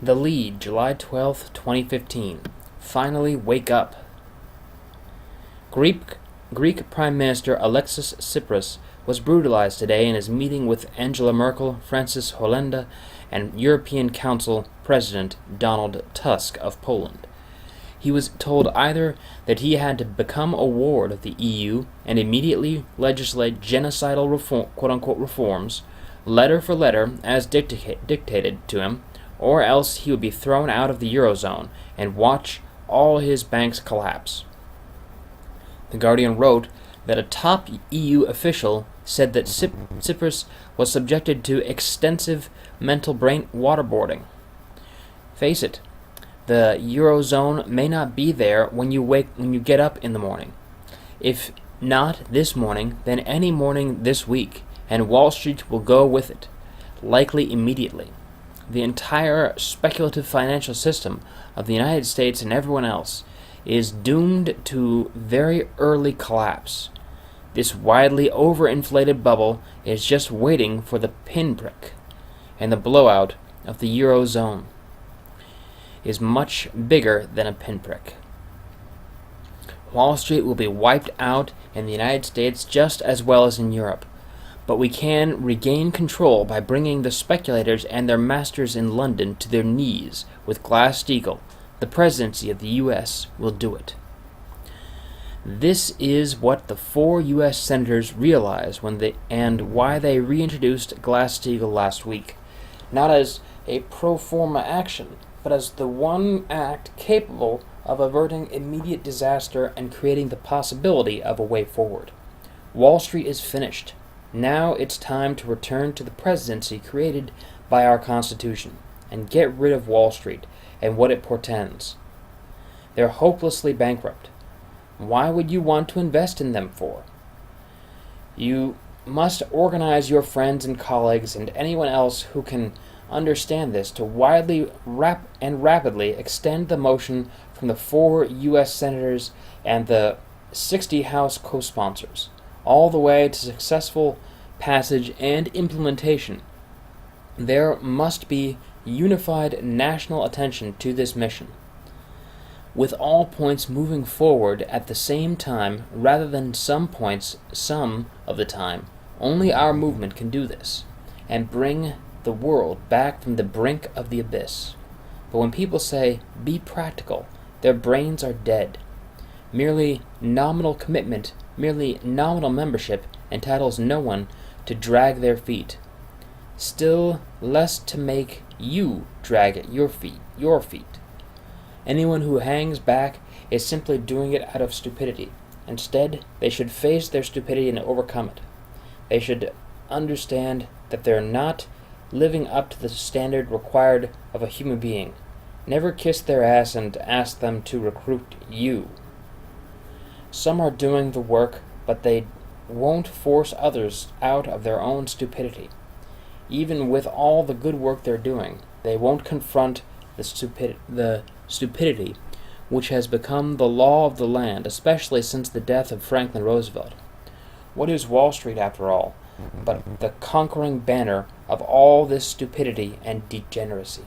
The Lead, July 12, 2015. Finally wake up. Greek Prime Minister Alexis Tsipras was brutalized today in his meeting with Angela Merkel, Francis Hollande, and European Council President Donald Tusk of Poland. He was told either that he had to become a ward of the EU and immediately legislate genocidal quote-unquote reforms, letter for letter, as dictated to him, or else he would be thrown out of the Eurozone and watch all his banks collapse. The Guardian wrote that a top EU official said that Tsipras was subjected to extensive mental brain waterboarding. Face it, the Eurozone may not be there when you get up in the morning. If not this morning, then any morning this week, and Wall Street will go with it, likely immediately. The entire speculative financial system of the United States and everyone else is doomed to very early collapse. This widely overinflated bubble is just waiting for the pinprick, and the blowout of the Eurozone is much bigger than a pinprick. Wall Street will be wiped out in the United States just as well as in Europe, but we can regain control by bringing the speculators and their masters in London to their knees with Glass-Steagall. The presidency of the U.S. will do it. This is what the 4 U.S. senators realized and why they reintroduced Glass-Steagall last week, not as a pro forma action, but as the one act capable of averting immediate disaster and creating the possibility of a way forward. Wall Street is finished. Now it's time to return to the presidency created by our Constitution and get rid of Wall Street and what it portends. They're hopelessly bankrupt. Why would you want to invest in them for? You must organize your friends and colleagues and anyone else who can understand this to widely and rapidly extend the motion from the 4 U.S. senators and the 60 House co-sponsors, all the way to successful passage and implementation. There must be unified national attention to this mission, with all points moving forward at the same time rather than some points some of the time. Only our movement can do this and bring the world back from the brink of the abyss. But when people say, be practical, their brains are dead. Merely nominal commitment, merely nominal membership entitles no one to drag their feet. Still less to make you drag your feet. Anyone who hangs back is simply doing it out of stupidity. Instead, they should face their stupidity and overcome it. They should understand that they're not living up to the standard required of a human being. Never kiss their ass and ask them to recruit you. Some are doing the work, but they won't force others out of their own stupidity. Even with all the good work they're doing, they won't confront the stupidity which has become the law of the land, especially since the death of Franklin Roosevelt. What is Wall Street, after all, but the conquering banner of all this stupidity and degeneracy?